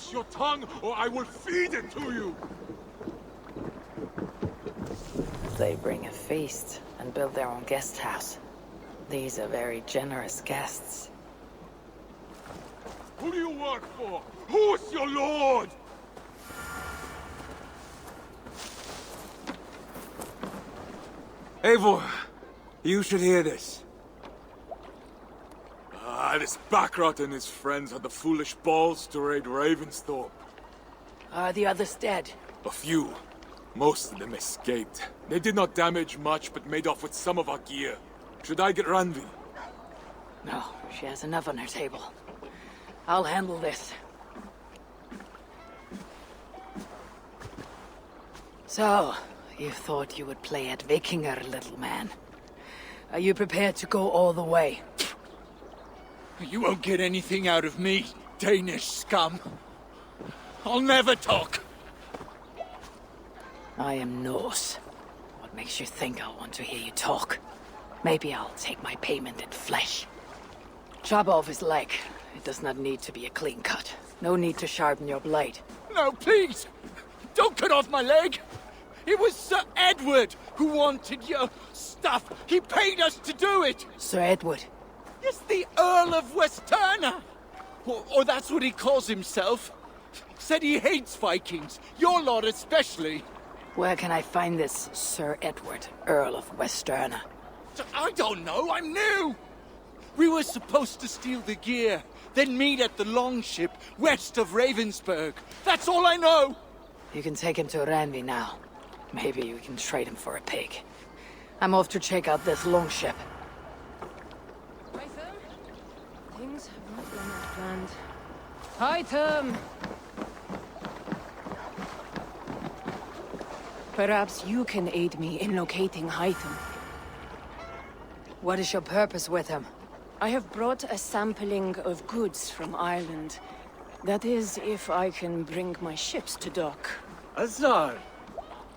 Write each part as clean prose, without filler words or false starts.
Watch your tongue, or I will feed it to you! They bring a feast and build their own guest house. These are very generous guests. Who do you work for? Who's your lord? Eivor, you should hear this. This Backrot and his friends had the foolish balls to raid Ravensthorpe. Are the others dead? A few. Most of them escaped. They did not damage much, but made off with some of our gear. Should I get Randvi? No, she has enough on her table. I'll handle this. So, you thought you would play at Vikinger, little man. Are you prepared to go all the way? You won't get anything out of me, Danish scum. I'll never talk. I am Norse. What makes you think I'll want to hear you talk? Maybe I'll take my payment in flesh. Chop off his leg. It does not need to be a clean cut. No need to sharpen your blade. No, please! Don't cut off my leg! It was Sir Edward who wanted your stuff. He paid us to do it! Sir Edward? Yes, the Earl of Westerna! Or that's what he calls himself. Said he hates Vikings, your lot especially. Where can I find this Sir Edward, Earl of Westerna? I don't know, I'm new! We were supposed to steal the gear, then meet at the longship west of Ravensburg. That's all I know! You can take him to Randvi now. Maybe you can trade him for a pig. I'm off to check out this longship. Things have not gone as planned. Item! Perhaps you can aid me in locating Hytham. What is your purpose with him? I have brought a sampling of goods from Ireland. That is, if I can bring my ships to dock. Azar!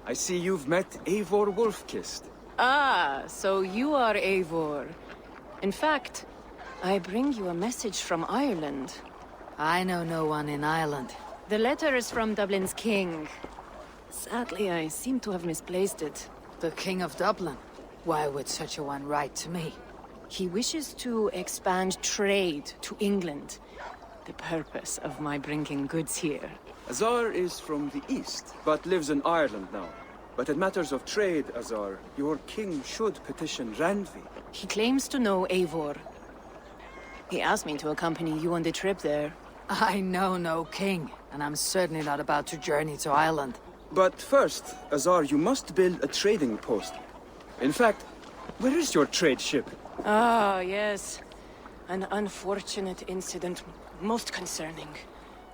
I see you've met Eivor Wolfkist. Ah, so you are Eivor. In fact, I bring you a message from Ireland. I know no one in Ireland. The letter is from Dublin's king. Sadly, I seem to have misplaced it. The King of Dublin? Why would such a one write to me? He wishes to expand trade to England. The purpose of my bringing goods here. Azar is from the east, but lives in Ireland now. But in matters of trade, Azar, your king should petition Randvi. He claims to know Eivor. He asked me to accompany you on the trip there. I know no king, and I'm certainly not about to journey to Ireland. But first, Azar, you must build a trading post. In fact, where is your trade ship? Ah, yes. An unfortunate incident, most concerning.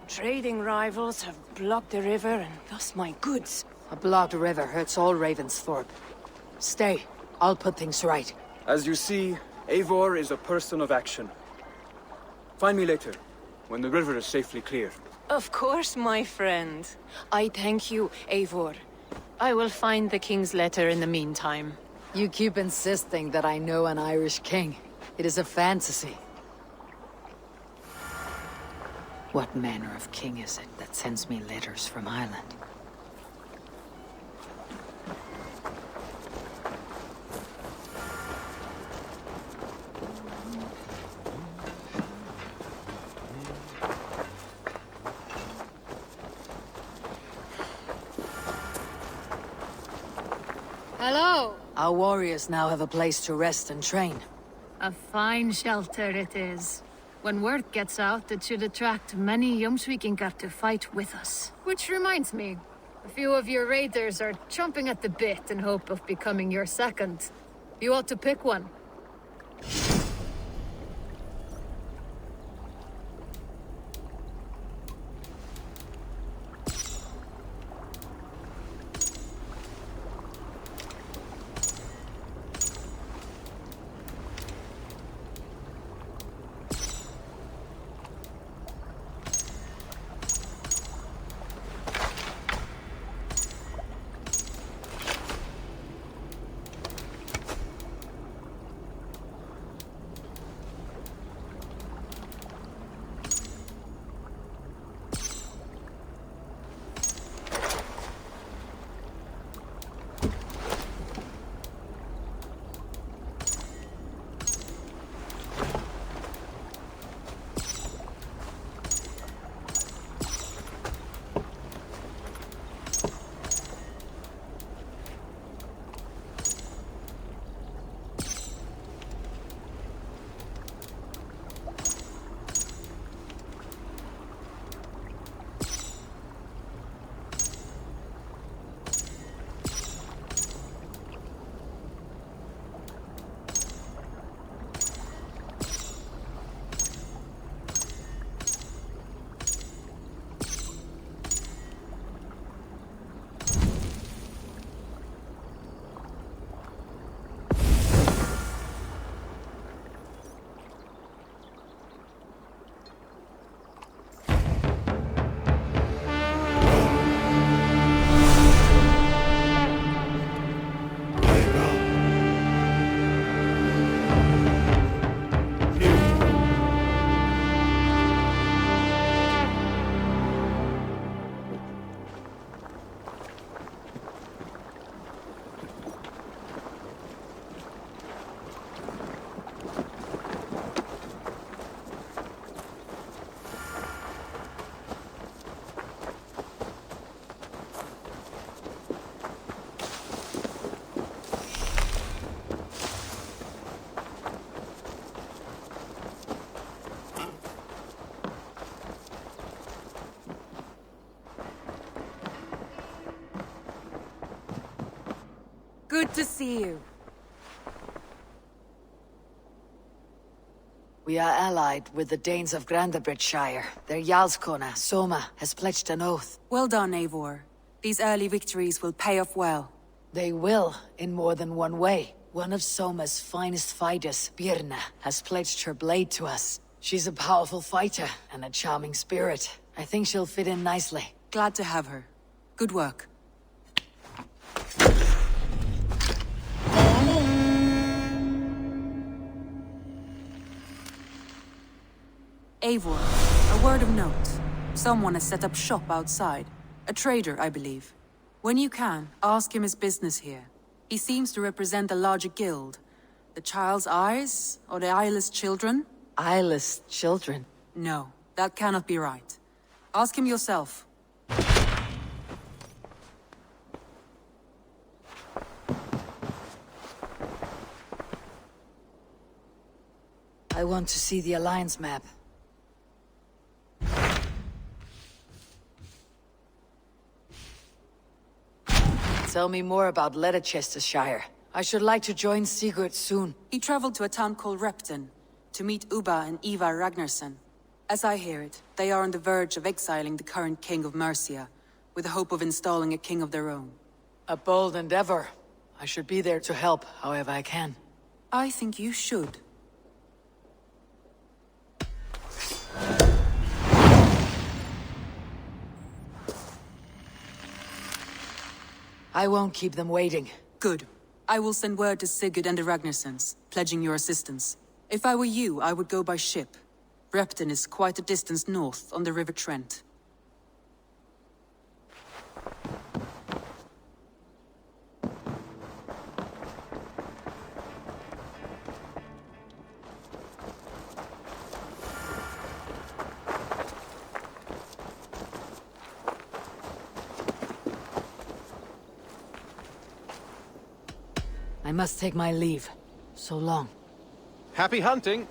Trading rivals have blocked the river and thus my goods. A blocked river hurts all Ravensthorpe. Stay. I'll put things right. As you see, Eivor is a person of action. Find me later, when the river is safely clear. Of course, my friend. I thank you, Eivor. I will find the king's letter in the meantime. You keep insisting that I know an Irish king. It is a fantasy. What manner of king is it that sends me letters from Ireland? Hello. Our warriors now have a place to rest and train. A fine shelter it is. When word gets out, it should attract many Jomsvikingar to fight with us. Which reminds me, a few of your raiders are chomping at the bit in hope of becoming your second. You ought to pick one. Good to see you. We are allied with the Danes of Grandabridgeshire. Their Jarlskona, Soma, has pledged an oath. Well done, Eivor. These early victories will pay off well. They will, in more than one way. One of Soma's finest fighters, Birna, has pledged her blade to us. She's a powerful fighter and a charming spirit. I think she'll fit in nicely. Glad to have her. Good work. Eivor, a word of note. Someone has set up shop outside. A trader, I believe. When you can, ask him his business here. He seems to represent a larger guild. The Child's Eyes, or the Eyeless Children? Eyeless children? No, that cannot be right. Ask him yourself. I want to see the Alliance map. Tell me more about Leicestershire. I should like to join Sigurd soon. He traveled to a town called Repton, to meet Ubba and Eva Ragnarsson. As I hear it, they are on the verge of exiling the current king of Mercia, with the hope of installing a king of their own. A bold endeavor. I should be there to help, however I can. I think you should. I won't keep them waiting. Good. I will send word to Sigurd and the Ragnarssons, pledging your assistance. If I were you, I would go by ship. Repton is quite a distance north, on the River Trent. I must take my leave. So long. Happy hunting!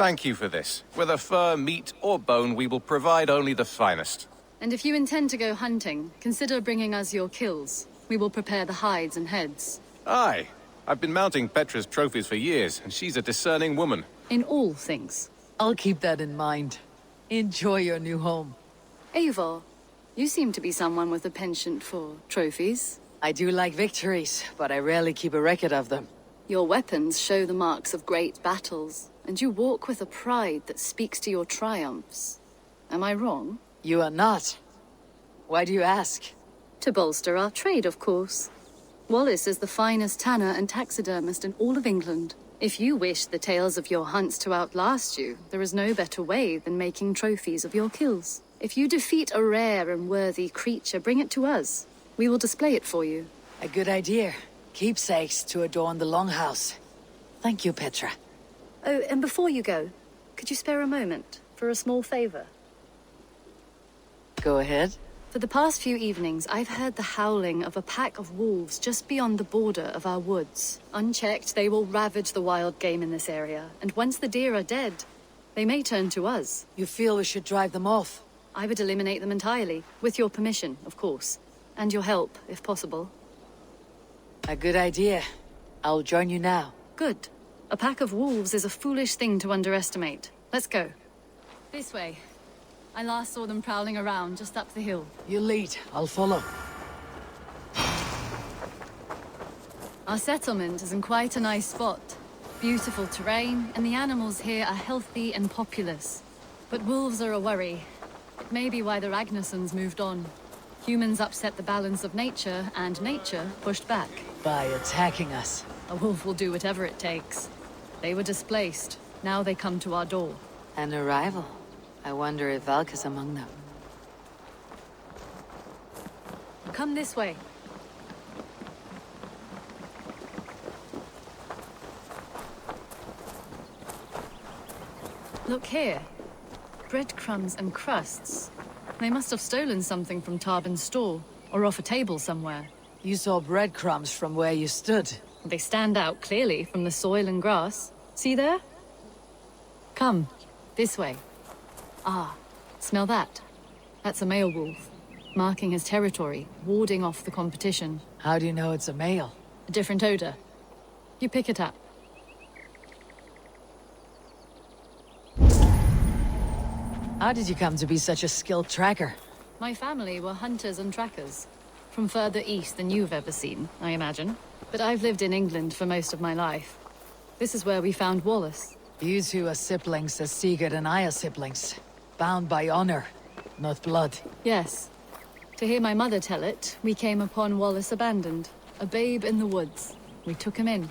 Thank you for this. Whether fur, meat, or bone, we will provide only the finest. And if you intend to go hunting, consider bringing us your kills. We will prepare the hides and heads. Aye. I've been mounting Petra's trophies for years, and she's a discerning woman. In all things. I'll keep that in mind. Enjoy your new home. Eivor, you seem to be someone with a penchant for trophies. I do like victories, but I rarely keep a record of them. Your weapons show the marks of great battles, and you walk with a pride that speaks to your triumphs. Am I wrong? You are not. Why do you ask? To bolster our trade, of course. Wallace is the finest tanner and taxidermist in all of England. If you wish the tales of your hunts to outlast you, there is no better way than making trophies of your kills. If you defeat a rare and worthy creature, bring it to us. We will display it for you. A good idea. Keepsakes to adorn the longhouse. Thank you, Petra. Oh, and before you go, could you spare a moment for a small favor? Go ahead. For the past few evenings, I've heard the howling of a pack of wolves just beyond the border of our woods. Unchecked, they will ravage the wild game in this area, and once the deer are dead, they may turn to us. You feel we should drive them off? I would eliminate them entirely, with your permission, of course. And your help, if possible. A good idea. I'll join you now. Good. A pack of wolves is a foolish thing to underestimate. Let's go. This way. I last saw them prowling around just up the hill. You lead. I'll follow. Our settlement is in quite a nice spot. Beautiful terrain, and the animals here are healthy and populous. But wolves are a worry. It may be why the Ragnarsons moved on. Humans upset the balance of nature, and nature pushed back. By attacking us. A wolf will do whatever it takes. They were displaced. Now they come to our door. An arrival. I wonder if Valka's among them. Come this way. Look here. Breadcrumbs and crusts. They must have stolen something from Tarbin's store, or off a table somewhere. You saw breadcrumbs from where you stood. They stand out clearly from the soil and grass. See there? Come, this way. Ah, smell that? That's a male wolf, marking his territory, warding off the competition. How do you know it's a male? A different odor. You pick it up. How did you come to be such a skilled tracker? My family were hunters and trackers. From further east than you've ever seen, I imagine. But I've lived in England for most of my life. This is where we found Wallace. You two are siblings as Sigurd and I are siblings. Bound by honor, not blood. Yes. To hear my mother tell it, we came upon Wallace abandoned. A babe in the woods. We took him in.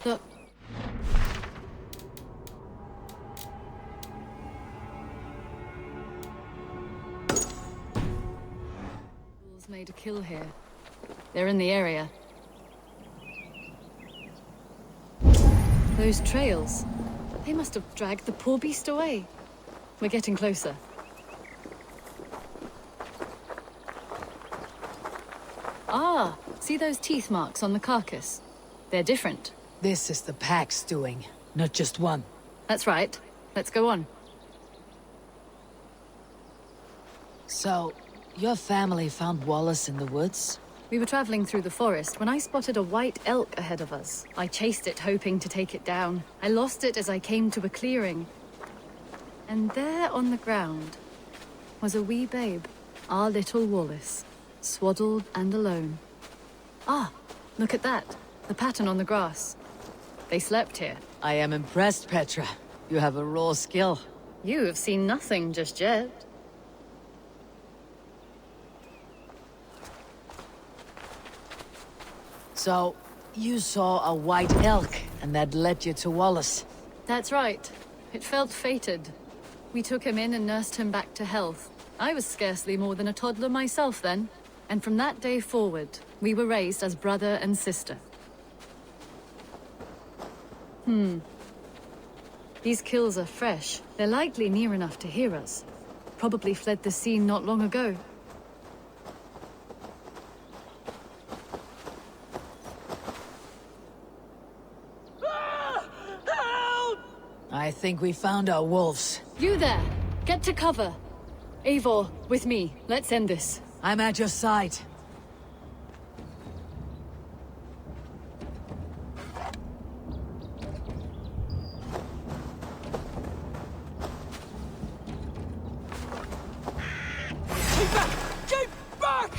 Look. Wolves made a kill here. They're in the area. Those trails. They must have dragged the poor beast away. We're getting closer. Ah, see those teeth marks on the carcass? They're different. This is the pack's doing, not just one. That's right. Let's go on. So, your family found Wallace in the woods? We were traveling through the forest when I spotted a white elk ahead of us. I chased it, hoping to take it down. I lost it as I came to a clearing. And there on the ground was a wee babe, our little Wallace, swaddled and alone. Ah, look at that. The pattern on the grass. They slept here. I am impressed, Petra. You have a raw skill. You have seen nothing just yet. So, you saw a white elk, and that led you to Wallace. That's right. It felt fated. We took him in and nursed him back to health. I was scarcely more than a toddler myself then. And from that day forward, we were raised as brother and sister. These kills are fresh. They're likely near enough to hear us. Probably fled the scene not long ago. I think we found our wolves. You there! Get to cover! Eivor, with me. Let's end this. I'm at your side. Keep back! Keep back!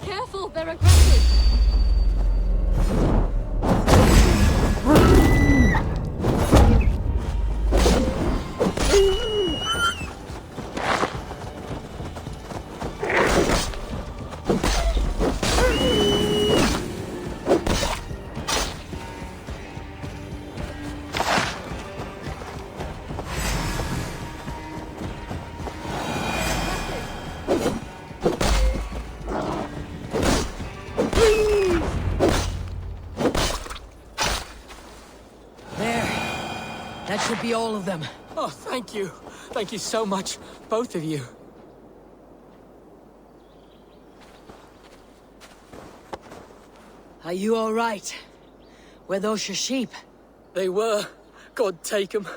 Careful, they're aggressive! That should be all of them. Oh, thank you. Thank you so much, both of you. Are you all right? Were those your sheep? They were. God take them.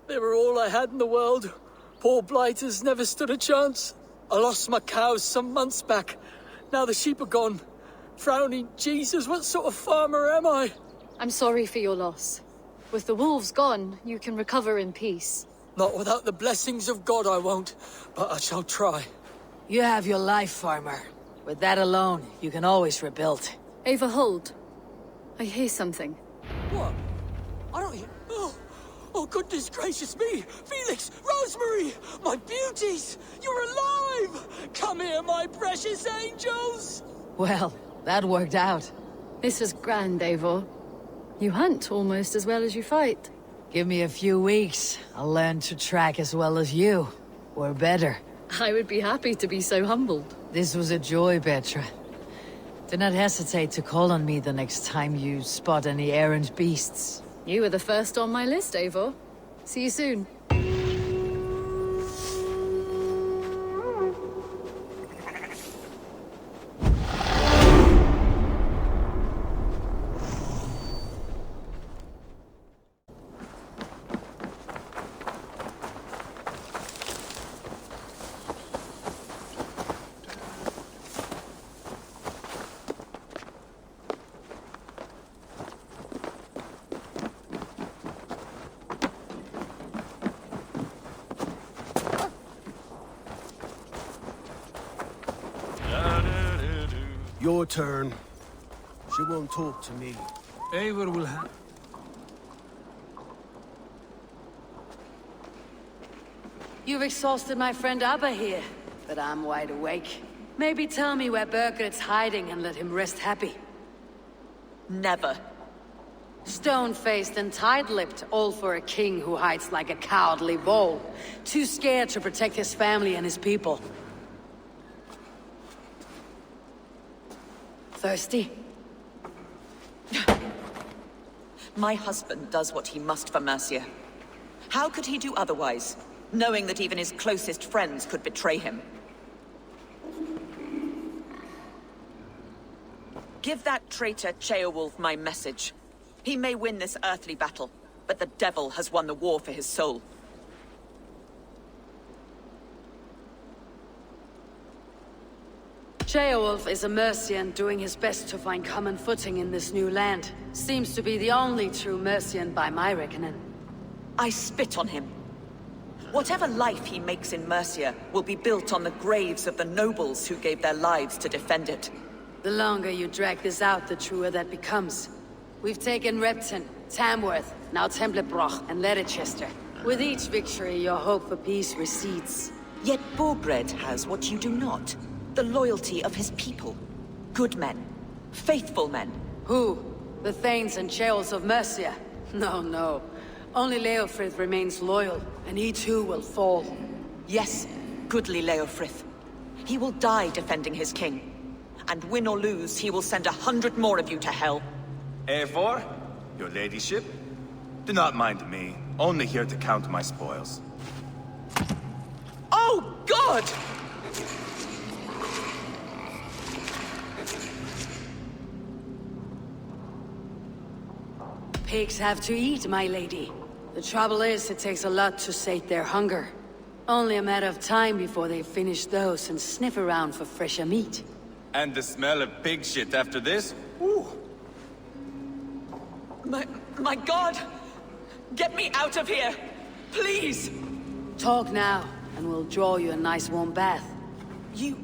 They were all I had in the world. Poor blighters never stood a chance. I lost my cows some months back. Now the sheep are gone. Frowning Jesus, what sort of farmer am I? I'm sorry for your loss. With the wolves gone, you can recover in peace. Not without the blessings of God I won't, but I shall try. You have your life, farmer. With that alone, you can always rebuild. Ava, hold. I hear something. What? I don't hear... Oh, goodness gracious me! Felix! Rosemary! My beauties! You're alive! Come here, my precious angels! Well, that worked out. This is grand, Eivor. You hunt almost as well as you fight. Give me a few weeks. I'll learn to track as well as you. Or better. I would be happy to be so humbled. This was a joy, Petra. Do not hesitate to call on me the next time you spot any errant beasts. You were the first on my list, Eivor. See you soon. Your turn. She won't talk to me. Eivor will have... You've exhausted my friend Abba here, but I'm wide awake. Maybe tell me where Bergred's hiding and let him rest happy. Never. Stone-faced and tight-lipped, all for a king who hides like a cowardly bull. Too scared to protect his family and his people. Thirsty? My husband does what he must for Mercia. How could he do otherwise, knowing that even his closest friends could betray him? Give that traitor Ceolwulf my message. He may win this earthly battle, but the devil has won the war for his soul. Ceolwulf is a Mercian doing his best to find common footing in this new land. Seems to be the only true Mercian by my reckoning. I spit on him. Whatever life he makes in Mercia will be built on the graves of the nobles who gave their lives to defend it. The longer you drag this out, the truer that becomes. We've taken Repton, Tamworth, now Templebroch, and Leicester. With each victory, your hope for peace recedes. Yet Borgred has what you do not. The loyalty of his people. Good men. Faithful men. Who? The Thanes and Ceolls of Mercia? No, no. Only Leofrith remains loyal, and he too will fall. Yes, goodly Leofrith. He will die defending his king. And win or lose, he will send 100 more of you to hell. Eivor, your ladyship? Do not mind me. Only here to count my spoils. Oh, God! Pigs have to eat, my lady. The trouble is, it takes a lot to sate their hunger. Only a matter of time before they finish those and sniff around for fresher meat. And the smell of pig shit after this? Ooh. My God! Get me out of here! Please! Talk now, and we'll draw you a nice warm bath. You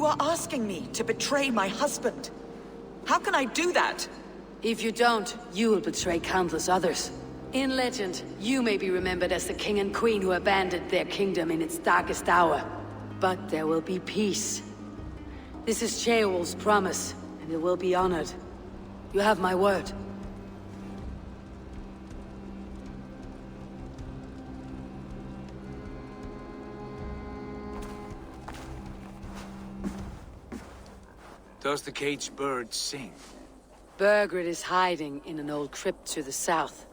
are asking me to betray my husband. How can I do that? If you don't, you will betray countless others. In legend, you may be remembered as the king and queen who abandoned their kingdom in its darkest hour. But there will be peace. This is Ceolwulf's promise, and it will be honored. You have my word. Does the caged bird sing? Bergred is hiding in an old crypt to the south,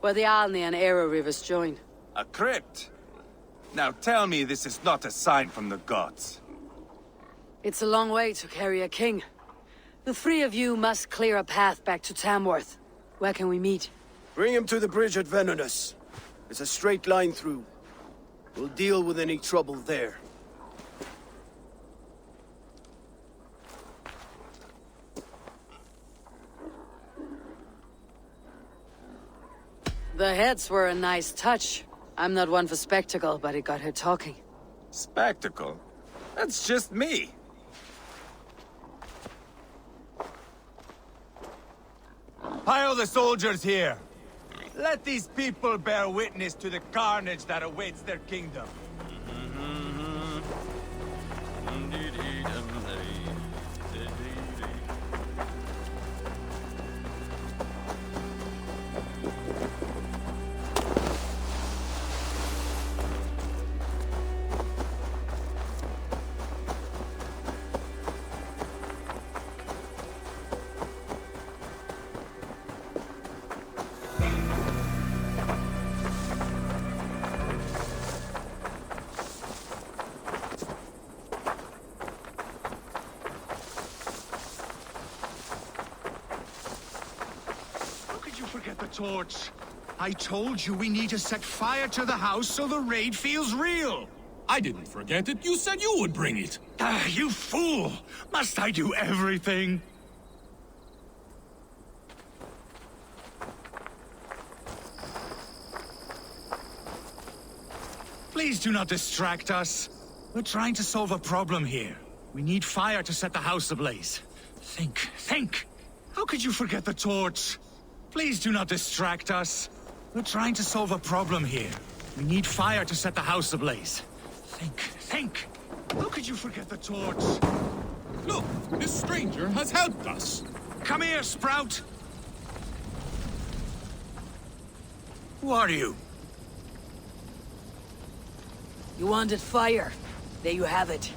where the Alni and Arrow rivers join. A crypt? Now tell me this is not a sign from the gods. It's a long way to carry a king. The three of you must clear a path back to Tamworth. Where can we meet? Bring him to the bridge at Venonus. It's a straight line through. We'll deal with any trouble there. The heads were a nice touch. I'm not one for spectacle, but it got her talking. Spectacle? That's just me. Pile the soldiers here. Let these people bear witness to the carnage that awaits their kingdom. Forget the torch. I told you we need to set fire to the house so the raid feels real. I didn't forget it. You said you would bring it. Ah, you fool! Must I do everything? Please do not distract us. We're trying to solve a problem here. We need fire to set the house ablaze. Think! How could you forget the torch? Please do not distract us. We're trying to solve a problem here. We need fire to set the house ablaze. Think! How could you forget the torch? Look, this stranger has helped us. Come here, Sprout! Who are you? You wanted fire. There you have it.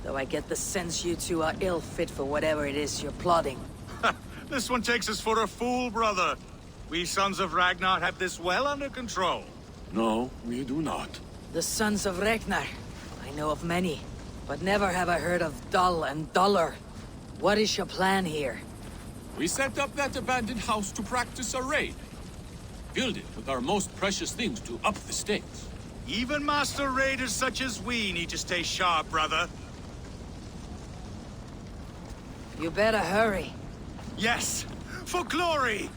Though I get the sense you two are ill fit for whatever it is you're plotting. This one takes us for a fool, brother. We Sons of Ragnar have this well under control. No, we do not. The Sons of Ragnar. I know of many, but never have I heard of Dull and Duller. What is your plan here? We set up that abandoned house to practice a raid. Filled it with our most precious things to up the stakes. Even master raiders such as we need to stay sharp, brother. You better hurry. Yes, for glory!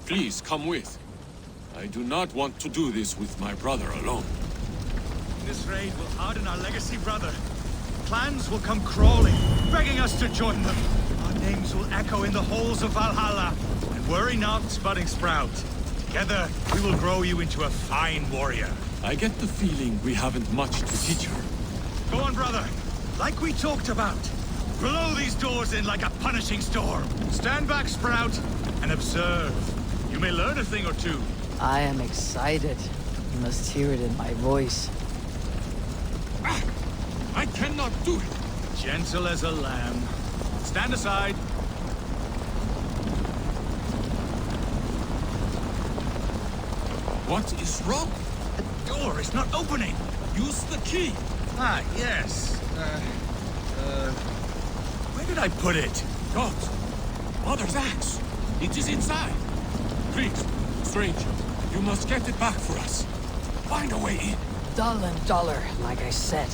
Please come with. I do not want to do this with my brother alone. This raid will harden our legacy, brother. Clans will come crawling, begging us to join them. Our names will echo in the halls of Valhalla. And worry not, budding Sprout. Together, we will grow you into a fine warrior. I get the feeling we haven't much to teach her. Go on, brother. Like we talked about. Blow these doors in like a punishing storm. Stand back, Sprout, and observe. You may learn a thing or two. I am excited. You must hear it in my voice. I cannot do it. Gentle as a lamb. Stand aside. What is wrong? The door is not opening. Use the key. Ah, yes. Where did I put it? Gods. Mother's axe. It is inside. Please, stranger, you must get it back for us. Find a way in. Dull and Duller, like I said.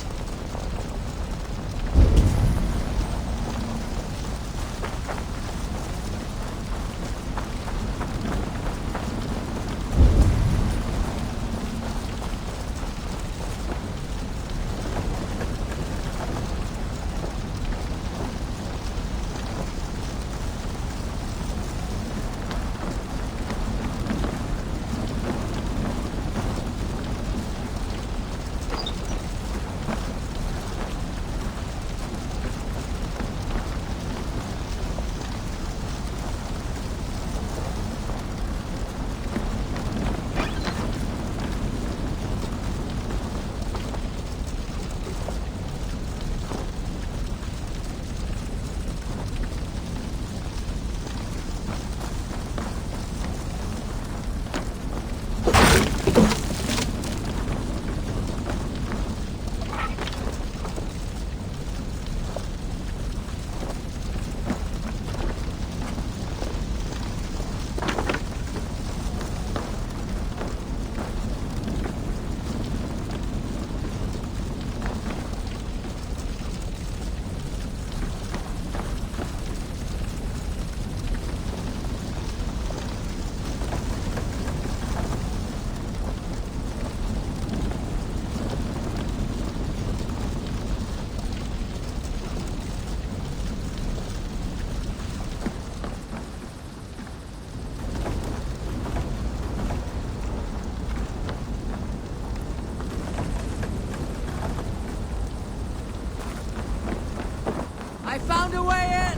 found a way in!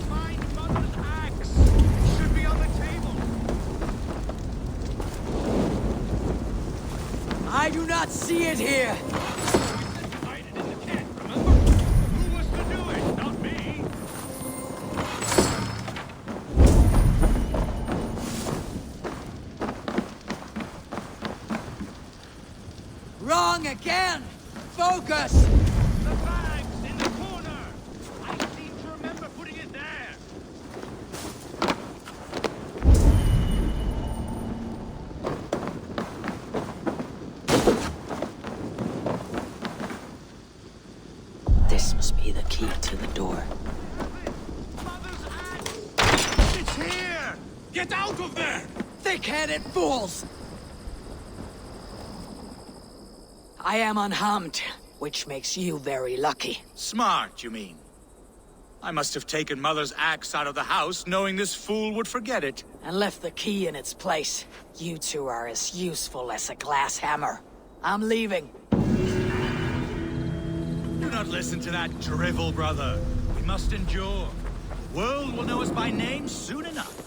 Find Mother's axe! It should be on the table! I do not see it here! Who was to do it? Not me! Wrong again! Focus! The bag's in the corner! I seem to remember putting it there! This must be the key to the door. Mother's axe! It's here! Get out of there! Thick-headed fools! I am unharmed, which makes you very lucky. Smart, you mean? I must have taken Mother's axe out of the house, knowing this fool would forget it. And left the key in its place. You two are as useful as a glass hammer. I'm leaving. Do not listen to that drivel, brother. We must endure. The world will know us by name soon enough.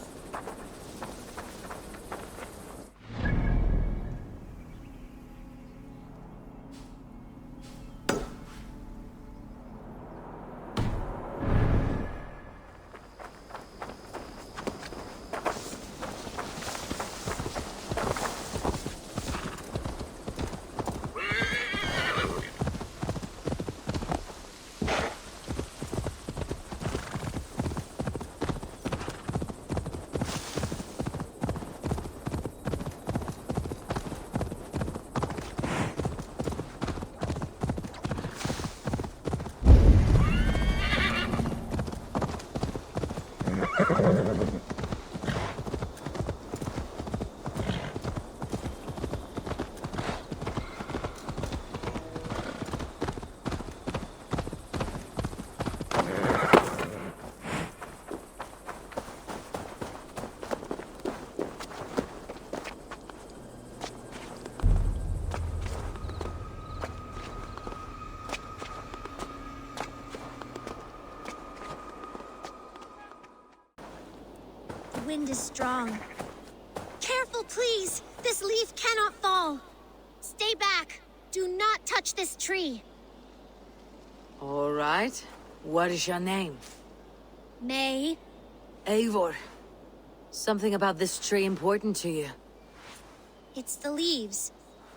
The wind is strong. Careful, please! This leaf cannot fall! Stay back! Do not touch this tree! All right. What is your name? May. Eivor. Something about this tree important to you? It's the leaves.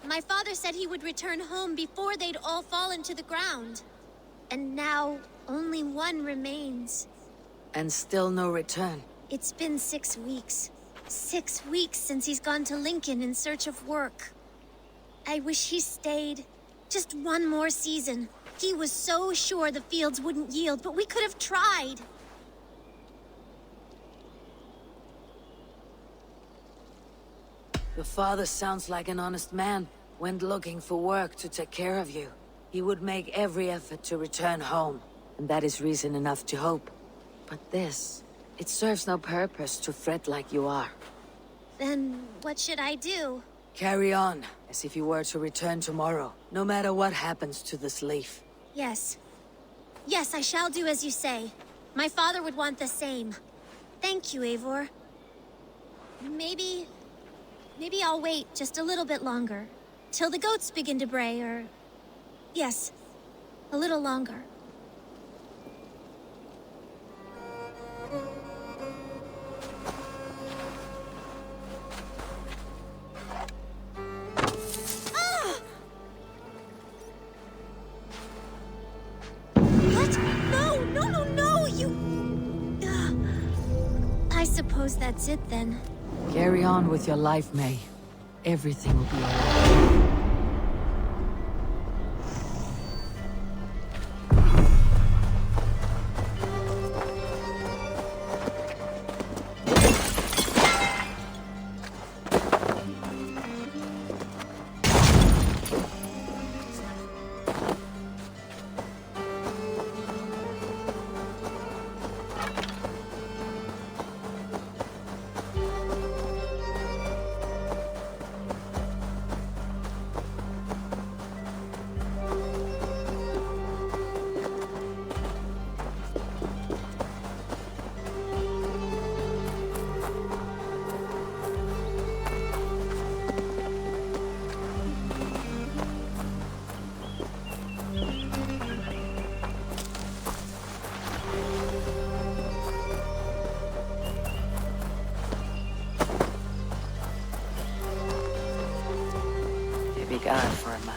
My father said he would return home before they'd all fall into the ground. And now, only one remains. And still no return. It's been 6 weeks. 6 weeks since he's gone to Lincoln in search of work. I wish he stayed. Just one more season. He was so sure the fields wouldn't yield, but we could have tried. Your father sounds like an honest man. Went looking for work to take care of you. He would make every effort to return home. And that is reason enough to hope. But this... it serves no purpose to fret like you are. Then what should I do? Carry on, as if you were to return tomorrow, no matter what happens to this leaf. Yes. Yes, I shall do as you say. My father would want the same. Thank you, Eivor. Maybe I'll wait just a little bit longer. Till the goats begin to bray, or... yes, a little longer. I suppose that's it then. Carry on with your life, May. Everything will be alright.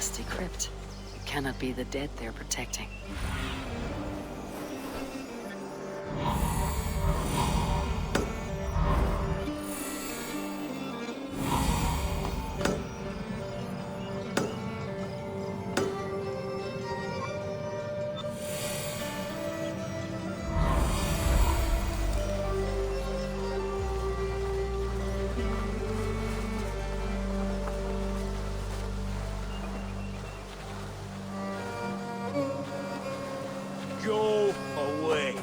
Dusty crypt. It cannot be the dead they're protecting. Go away.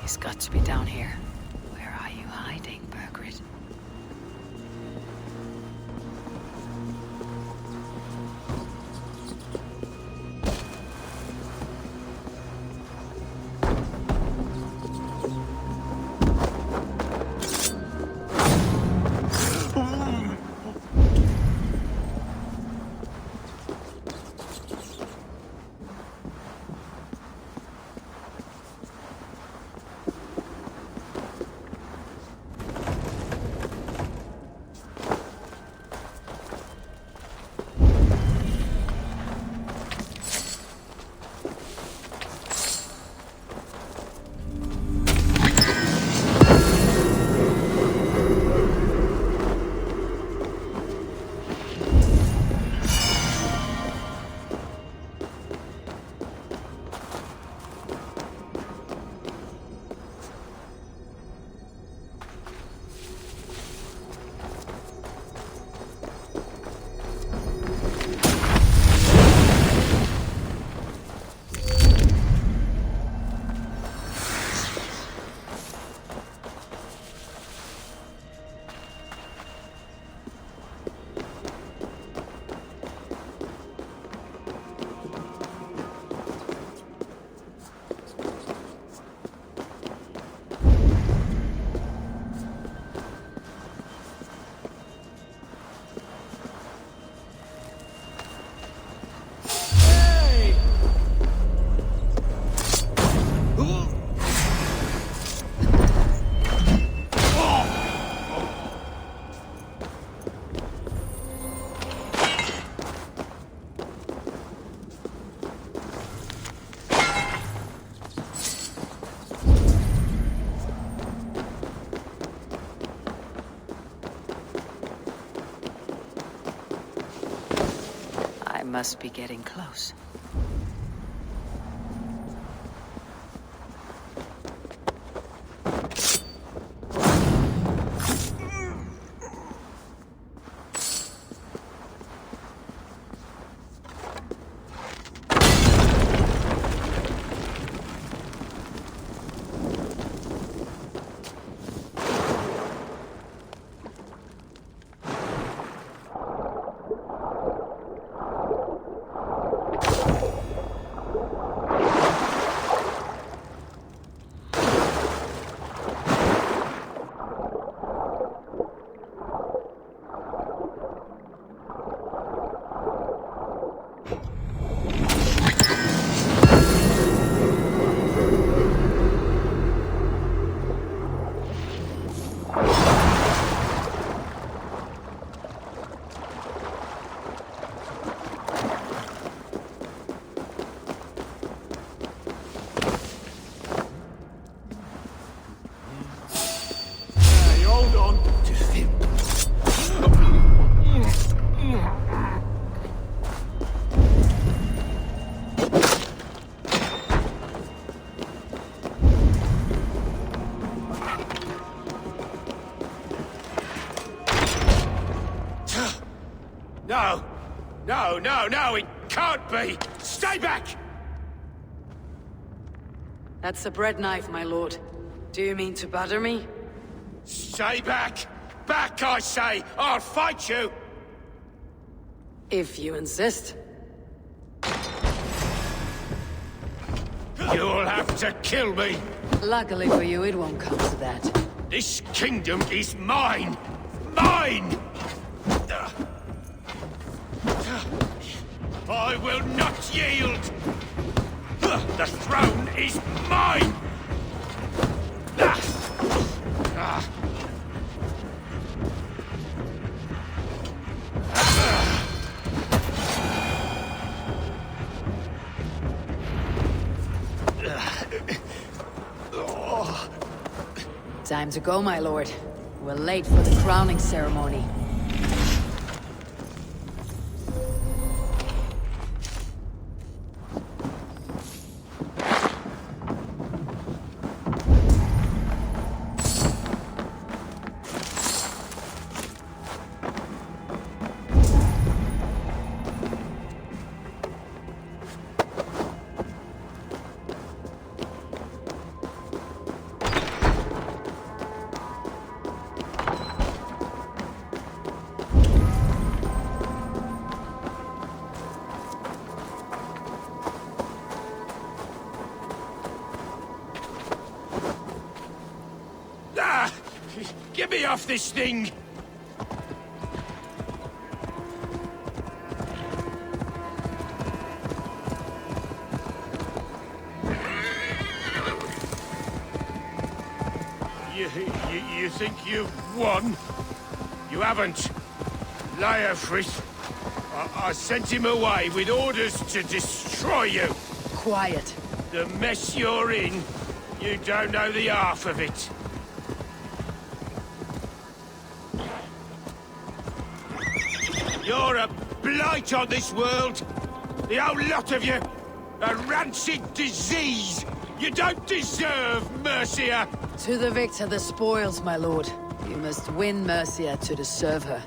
He's got to be down here. Where are you hiding, Bergrid? I must be getting close. No! No, no, no, it can't be! Stay back! That's a bread knife, my lord. Do you mean to batter me? Stay back! Back, I say! I'll fight you! If you insist. You'll have to kill me! Luckily for you, it won't come to that. This kingdom is mine! Mine! I will not yield! The throne is mine! Time to go, my lord. We're late for the crowning ceremony. Get me off this thing! You think you've won? You haven't. Leofrith. I sent him away with orders to destroy you. Quiet. The mess you're in, you don't know the half of it. You're a blight on this world! The whole lot of you! A rancid disease! You don't deserve Mercia! To the victor the spoils, my lord. You must win Mercia to deserve her.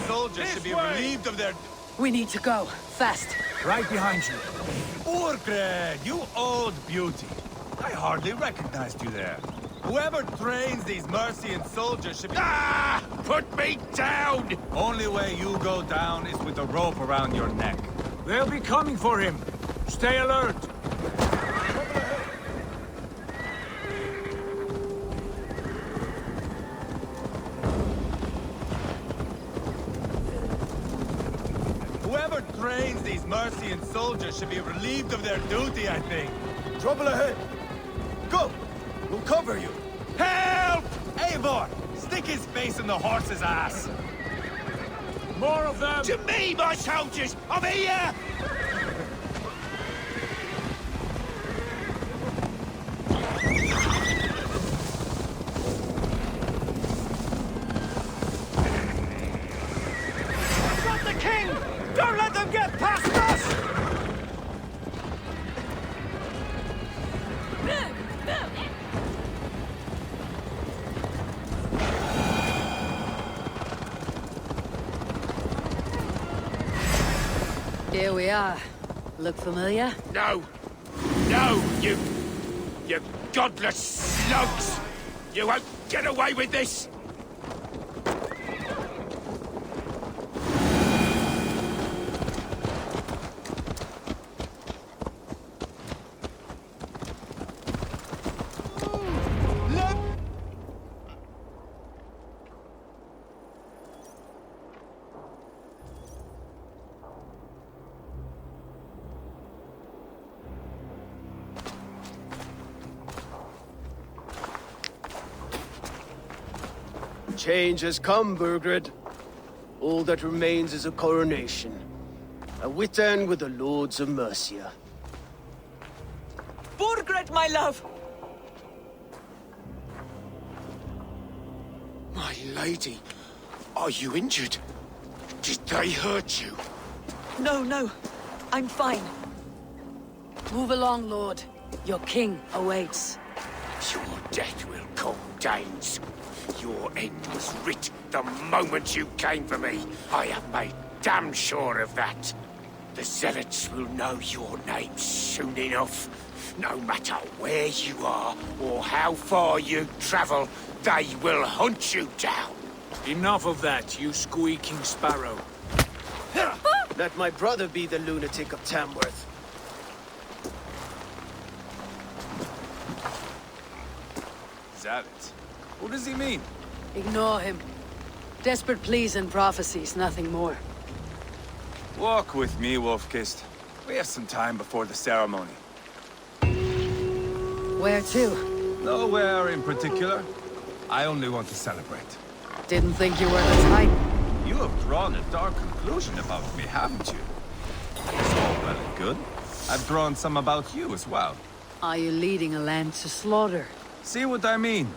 Soldiers should be relieved of their... We need to go. Fast. Right behind you. Urgred, you old beauty. I hardly recognized you there. Whoever trains these Mercian soldiers should be... Ah! Put me down! Only way you go down is with a rope around your neck. They'll be coming for him. Stay alert. Whoever trains these Mercian soldiers should be relieved of their duty, I think. Trouble ahead. Go! We'll cover you. Help! Eivor! Stick his face in the horse's ass! More of them! To me, my soldiers! I'm here! Not the king! Don't let them get past us! Here we are. Look familiar? No! No, you godless slugs! You won't get away with this! Change has come, Burgred. All that remains is a coronation. A Witan with the Lords of Mercia. Burgred, my love! My lady, are you injured? Did they hurt you? No, no. I'm fine. Move along, Lord. Your king awaits. Your death will come, Danes. Your end was writ the moment you came for me. I have made damn sure of that. The Zealots will know your name soon enough. No matter where you are or how far you travel, they will hunt you down. Enough of that, you squeaking sparrow. Let my brother be the lunatic of Tamworth. Zealots? What does he mean? Ignore him. Desperate pleas and prophecies, nothing more. Walk with me, Wolfkist. We have some time before the ceremony. Where to? Nowhere in particular. I only want to celebrate. Didn't think you were the type. You have drawn a dark conclusion about me, haven't you? It's all well and good. I've drawn some about you as well. Are you leading a land to slaughter? See what I mean?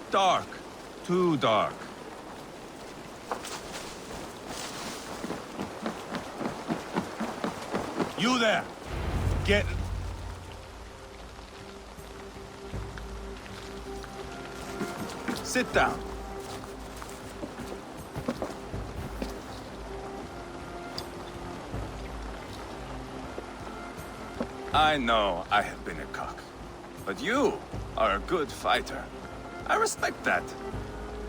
Dark. Too dark. You there! Get... Sit down. I know I have been a cock, but you are a good fighter. I respect that.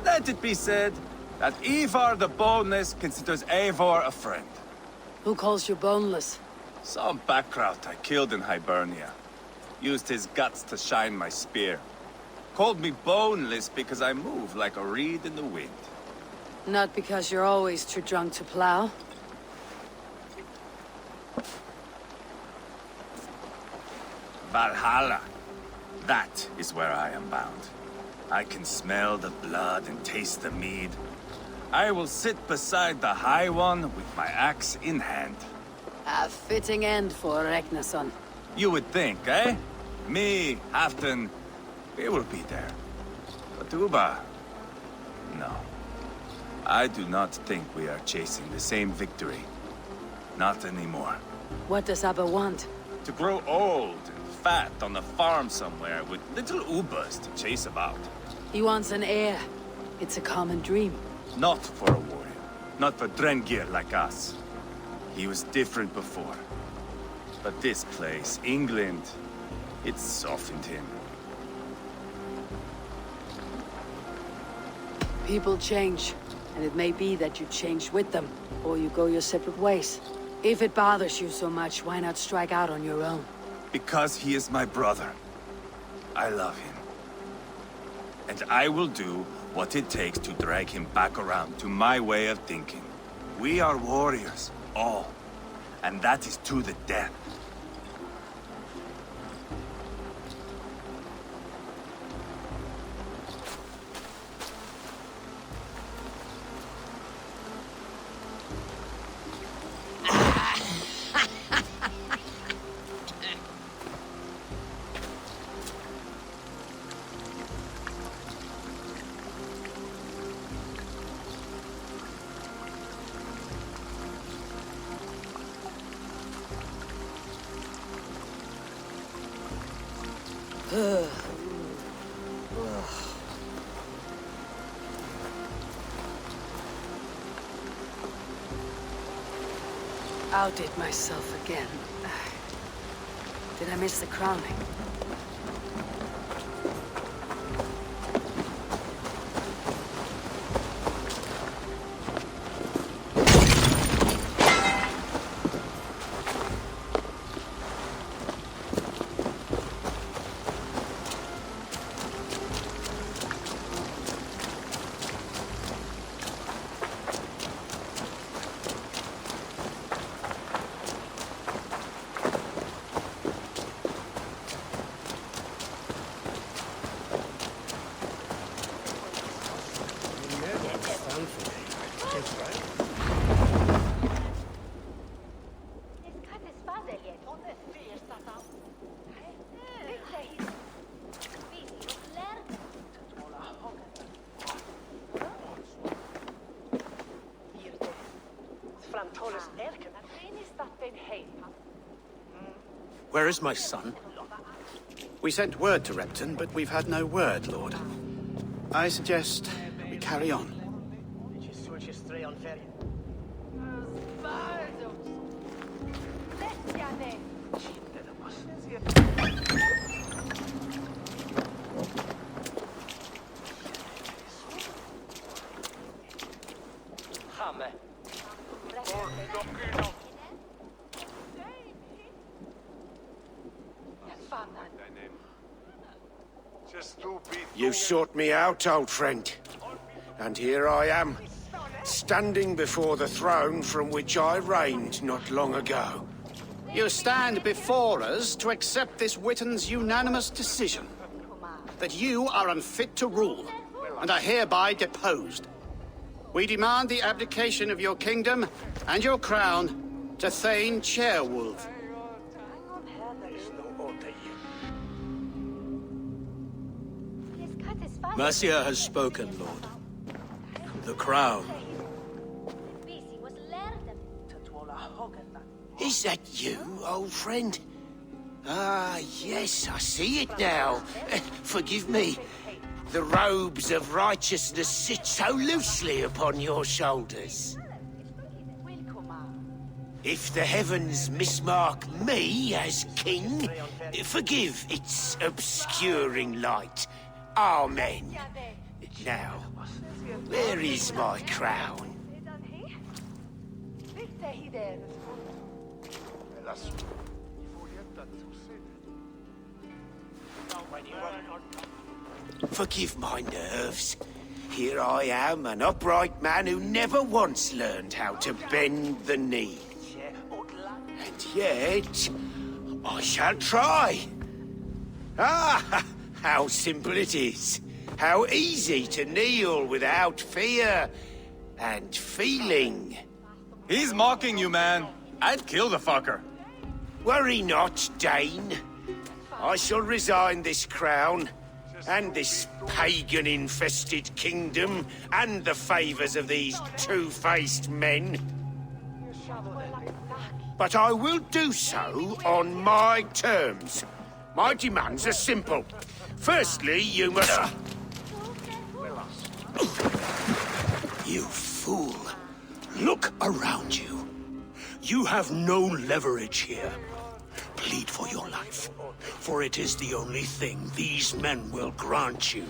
Let it be said that Ivar the Boneless considers Eivor a friend. Who calls you boneless? Some backrout I killed in Hibernia. Used his guts to shine my spear. Called me boneless because I move like a reed in the wind. Not because you're always too drunk to plow. Valhalla. That is where I am bound. I can smell the blood and taste the mead. I will sit beside the High One with my axe in hand. A fitting end for Ragnarsson. You would think, eh? Me, Halfdan, we will be there. But Uba... no. I do not think we are chasing the same victory. Not anymore. What does Abba want? To grow old and fat on a farm somewhere with little Ubas to chase about. He wants an heir. It's a common dream. Not for a warrior. Not for Drengir like us. He was different before. But this place, England, it softened him. People change, and it may be that you change with them, or you go your separate ways. If it bothers you so much, why not strike out on your own? Because he is my brother. I love him. And I will do what it takes to drag him back around to my way of thinking. We are warriors, all. And that is to the death. Outdid myself again. Did I miss the crowning? Where is my son? We sent word to Repton, but we've had no word, Lord. I suggest we carry on. You sought me out, old friend. And here I am, standing before the throne from which I reigned not long ago. You stand before us to accept this Witten's unanimous decision. That you are unfit to rule, and are hereby deposed. We demand the abdication of your kingdom and your crown to Thane Chairwolf. Mercia has spoken, Lord. The crown. Is that you, old friend? Ah, yes, I see it now. Forgive me. The robes of righteousness sit so loosely upon your shoulders. If the heavens mismark me as king, forgive its obscuring light. Amen. Now, where is my crown? Forgive my nerves. Here I am, an upright man who never once learned how to bend the knee. And yet, I shall try. Ah, how simple it is. How easy to kneel without fear and feeling. He's mocking you, man. I'd kill the fucker. Worry not, Dane. I shall resign this crown, and this pagan-infested kingdom, and the favors of these two-faced men. But I will do so on my terms. My demands are simple. Firstly, you must... You fool. Look around you. You have no leverage here. Plead for your life, for it is the only thing these men will grant you.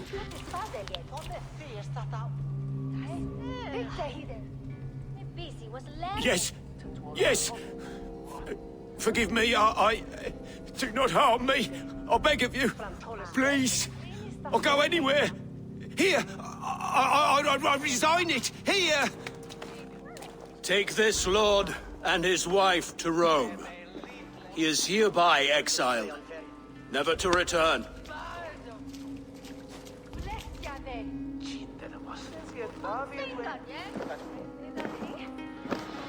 Yes, yes. Forgive me, I... Do not harm me. I beg of you. Please. I'll go anywhere. Here. I resign it. Here. Take this lord and his wife to Rome. He is hereby exiled, never to return.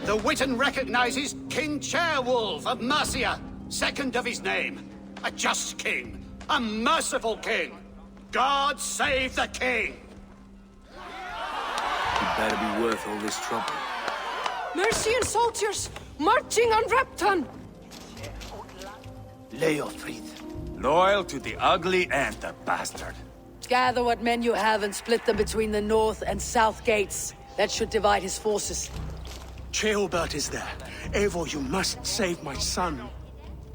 The Witten recognizes King Chairwolf of Mercia, second of his name. A just king, a merciful king. God save the king! It better be worth all this trouble. Mercian soldiers marching on Repton! Leofrid, loyal to the ugly and the bastard. Gather what men you have and split them between the north and south gates. That should divide his forces. Ceolbert is there. Eivor, you must save my son.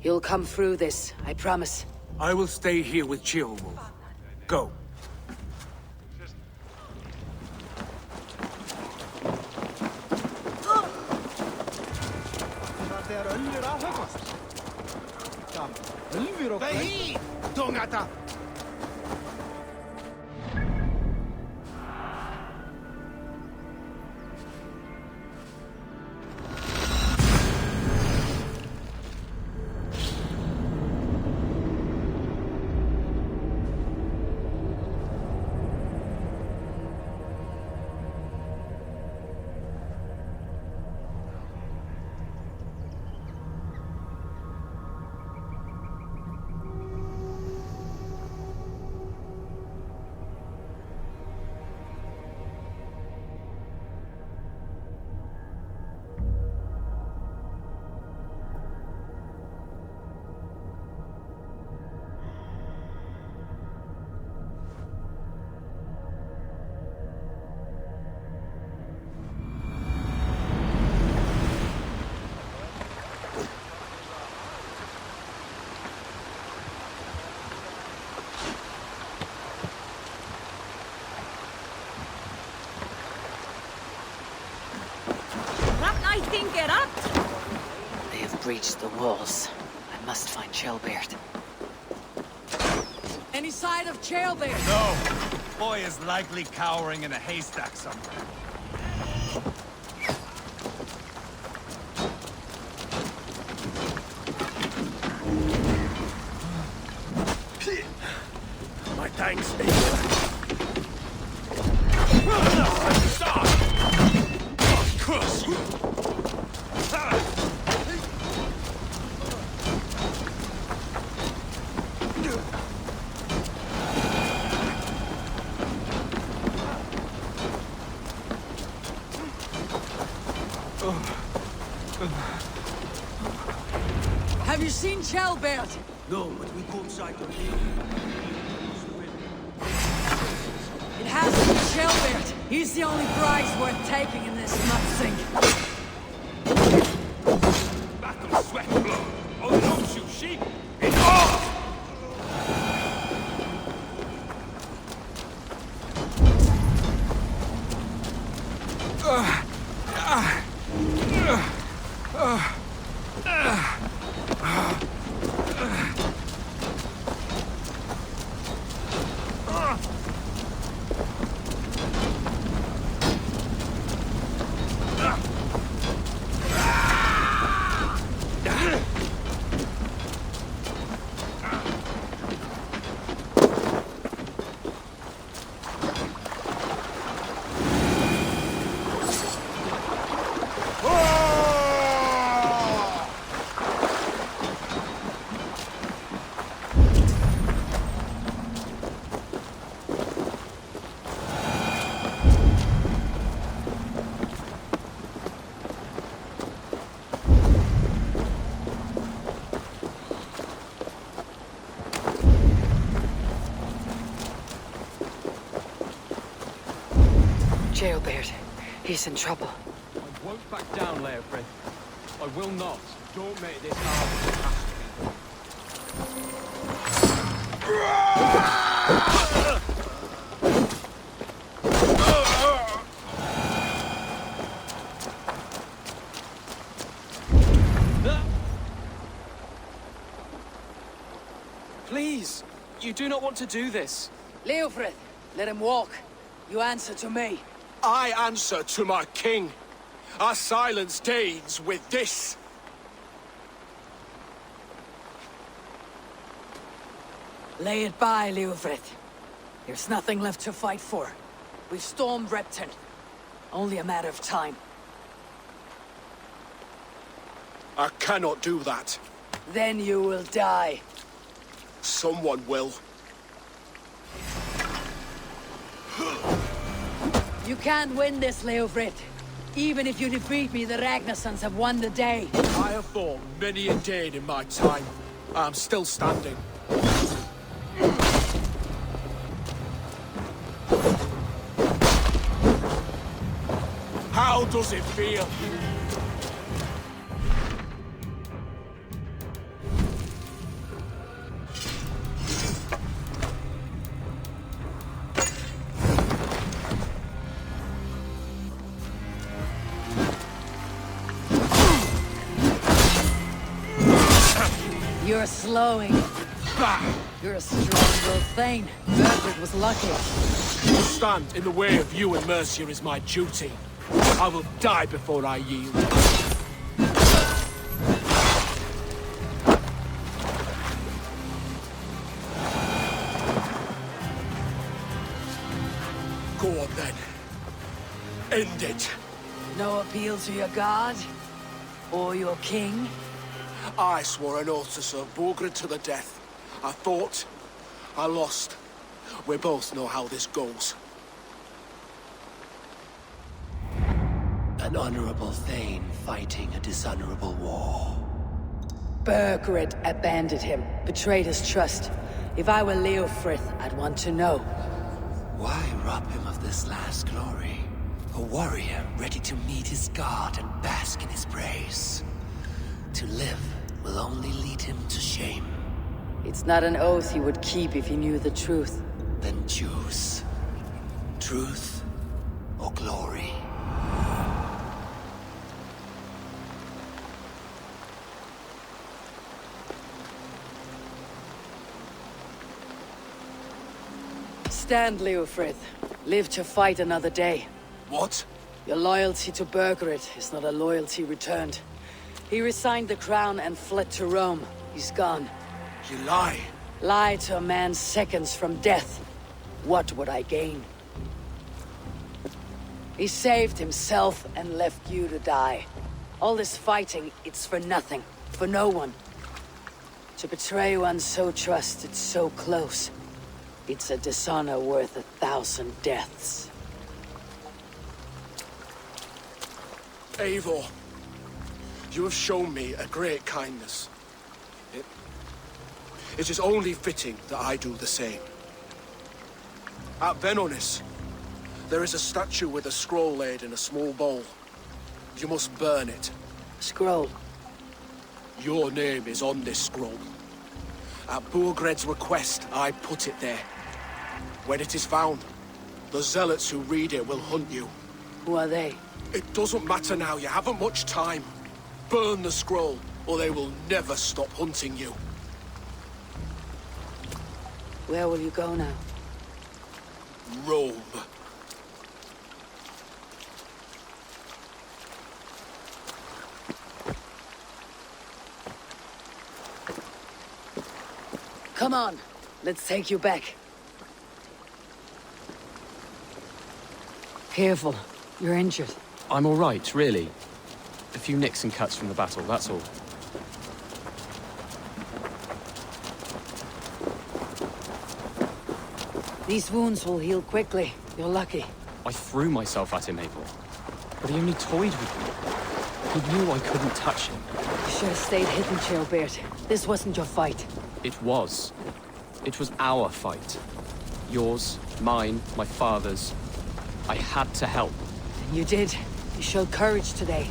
He'll come through this, I promise. I will stay here with Ceolwulf. Go. get up! They have breached the walls. I must find Shelbeard. Any sign of Jailbird? No! Boy is likely cowering in a haystack somewhere. My thanks, Curse you! Have you seen Jailbird? No, but we caught sight of him. It has to be Jailbird. He's the only prize worth taking in this mudsink. battle sweat blood. Oh, don't you sheep! Enough! Jailbird. He's in trouble. I won't back down, Leofrith. I will not. Don't make this hard as it has to be. Please, you do not want to do this. Leofrith, let him walk. You answer to me. I answer to my king. Our silence Danes with this. Lay it by, Leofrith. There's nothing left to fight for. We've stormed Repton. Only a matter of time. I cannot do that. Then you will die. Someone will. You can't win this, Leofrith. Even if you defeat me, the Ragnarsons have won the day. I have fought many a Dane in my time. I'm still standing. How does it feel? You're slowing. You're a strong little thing. Berthold was lucky. To stand in the way of you and Mercia is my duty. I will die before I yield. Go on then. End it. No appeal to your god? Or your king? I swore an oath to serve Borgred to the death. I fought. I lost. We both know how this goes. An honorable Thane fighting a dishonorable war. Bergred abandoned him, betrayed his trust. If I were Leofrith, I'd want to know. Why rob him of this last glory? A warrior ready to meet his god and bask in his praise. To live will only lead him to shame. It's not an oath he would keep if he knew the truth. Then choose. Truth or glory. Stand, Leofrith. Live to fight another day. What? Your loyalty to Burgred is not a loyalty returned. He resigned the crown and fled to Rome. He's gone. You lie. Lie to a man seconds from death. What would I gain? He saved himself and left you to die. All this fighting, it's for nothing. For no one. To betray one so trusted, so close. It's a dishonor worth 1,000 deaths. Eivor, you have shown me a great kindness. It is only fitting that I do the same. At Venonis, there is a statue with a scroll laid in a small bowl. You must burn it. Scroll? Your name is on this scroll. At Burgred's request, I put it there. When it is found, the zealots who read it will hunt you. Who are they? It doesn't matter now, you haven't much time. Burn the scroll, or they will never stop hunting you. Where will you go now? Rome. Come on, let's take you back. Careful, you're injured. I'm all right, really. A few nicks and cuts from the battle, that's all. These wounds will heal quickly. You're lucky. I threw myself at him, Eivor. But he only toyed with me. He knew I couldn't touch him. You should have stayed hidden, Chilbert. This wasn't your fight. It was. It was our fight. Yours, mine, my father's. I had to help. And you did. You showed courage today.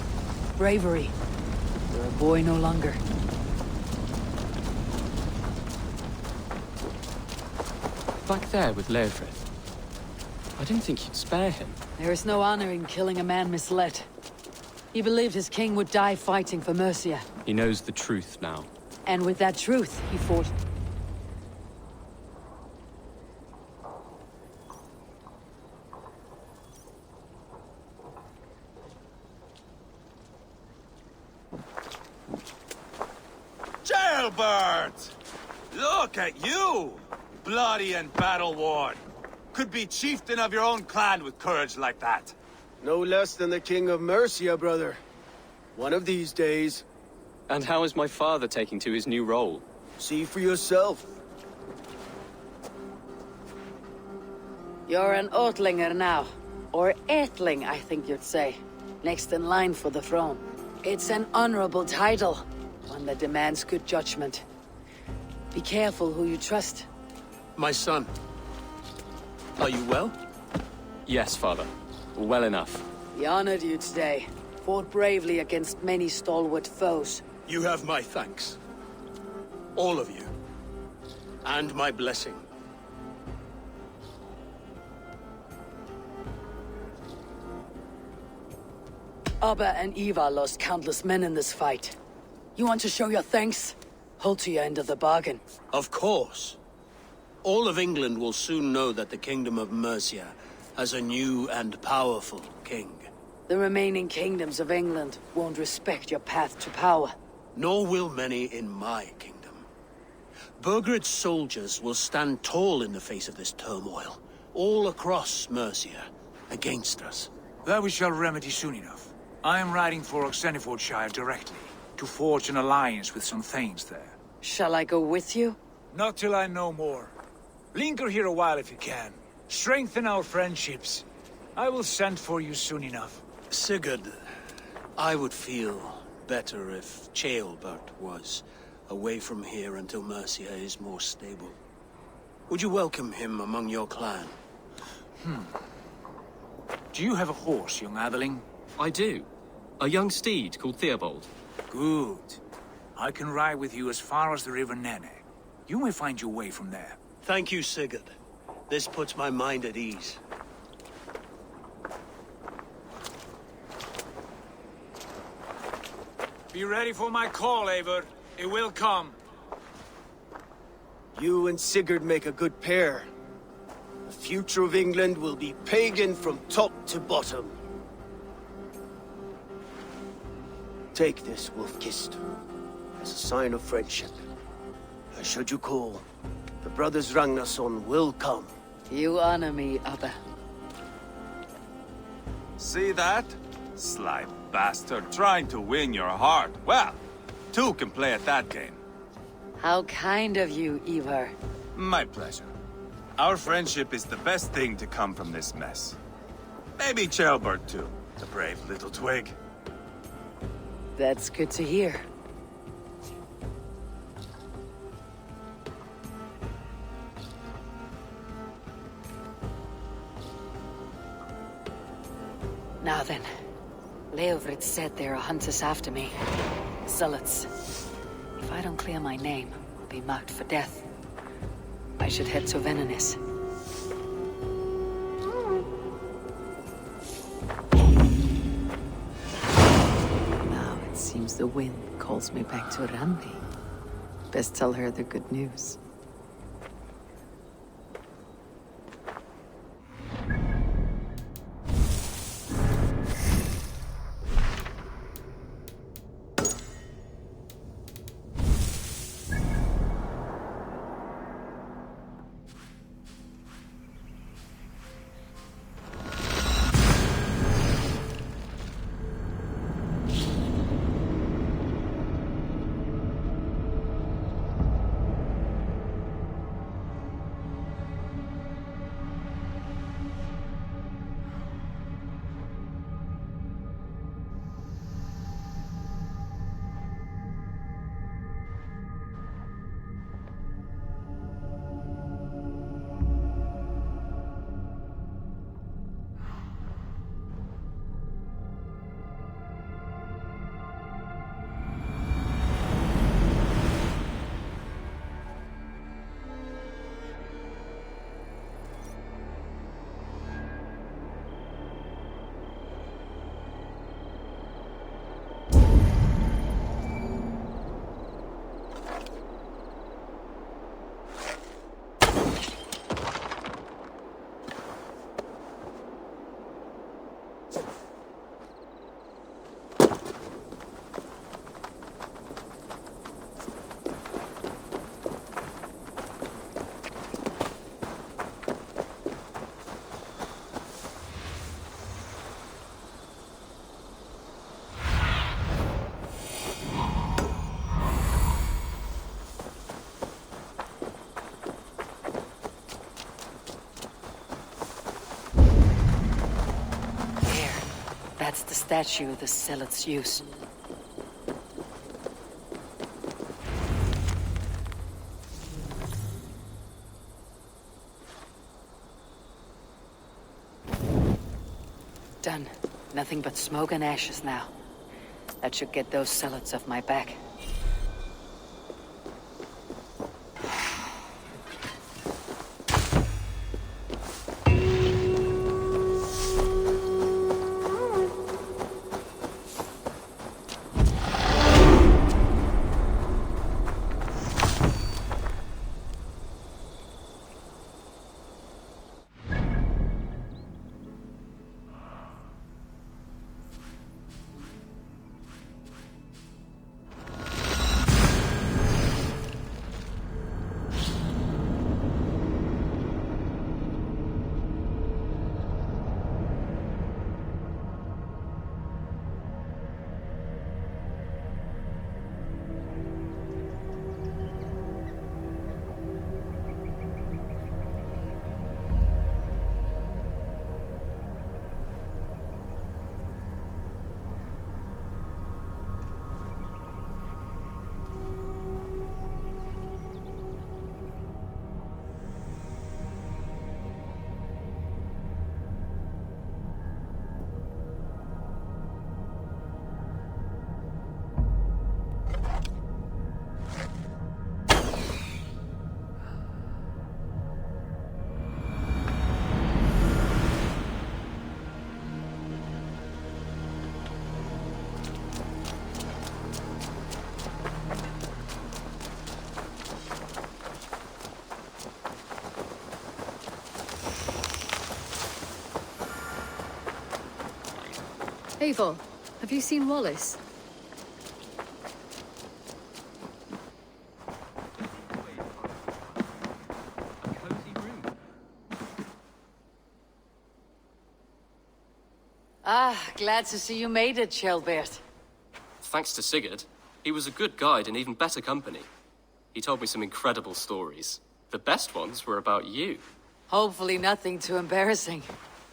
Bravery. You're a boy no longer. Back there with Leofrith. I didn't think you'd spare him. There is no honor in killing a man misled. He believed his king would die fighting for Mercia. He knows the truth now. And with that truth, he fought. Jailbird! Look at you! Bloody and battle-worn. Could be chieftain of your own clan with courage like that. No less than the king of Mercia, brother. One of these days. And how is my father taking to his new role? See for yourself. You're an Oatlinger now. Or Aethling, I think you'd say. Next in line for the throne. It's an honorable title. One that demands good judgment. Be careful who you trust. My son. Are you well? Yes, father. Well enough. He honored you today. Fought bravely against many stalwart foes. You have my thanks. All of you. And my blessing. Abba and Eva lost countless men in this fight. You want to show your thanks? Hold to your end of the bargain. Of course. All of England will soon know that the Kingdom of Mercia has a new and powerful king. The remaining kingdoms of England won't respect your path to power. Nor will many in my kingdom. Burgred's soldiers will stand tall in the face of this turmoil, all across Mercia, against us. That we shall remedy soon enough. I am riding for Oxenfordshire directly, to forge an alliance with some thanes there. Shall I go with you? Not till I know more. Linger here a while if you can. Strengthen our friendships. I will send for you soon enough. Sigurd, I would feel better if Ceolbert was away from here until Mercia is more stable. Would you welcome him among your clan? Do you have a horse, young Atheling? I do. A young steed called Theobald. Good. I can ride with you as far as the River Nene. You may find your way from there. Thank you, Sigurd. This puts my mind at ease. Be ready for my call, Eivor. It will come. You and Sigurd make a good pair. The future of England will be pagan from top to bottom. Take this, Wolf-Kissed, as a sign of friendship. And should you call, the brothers Ragnarsson will come. You honor me, Abba. See that? Sly bastard trying to win your heart. Well, two can play at that game. How kind of you, Ivar. My pleasure. Our friendship is the best thing to come from this mess. Maybe Ceolbert too, the brave little twig. That's good to hear. Now then, Leofrid said there are hunters after me. Zealots. If I don't clear my name, I'll be marked for death. I should head to Venenis. Now it seems the wind calls me back to Randi. Best tell her the good news. That's the statue the Zealots use. Done. Nothing but smoke and ashes now. That should get those Zealots off my back. Eivor, have you seen Wallace? Ah, glad to see you made it, Shelbert. Thanks to Sigurd. He was a good guide and even better company. He told me some incredible stories. The best ones were about you. Hopefully nothing too embarrassing.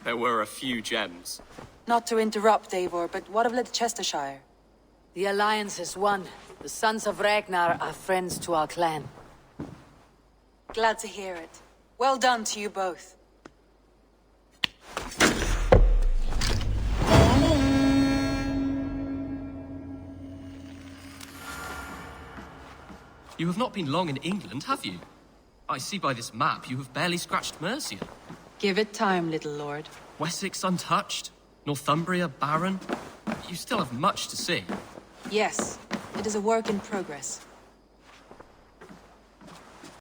There were a few gems. Not to interrupt, Eivor, but what of Leicestershire? The Alliance has won. The Sons of Ragnar are friends to our clan. Glad to hear it. Well done to you both. You have not been long in England, have you? I see by this map you have barely scratched Mercia. Give it time, little lord. Wessex untouched, Northumbria barren. You still have much to see. Yes, it is a work in progress.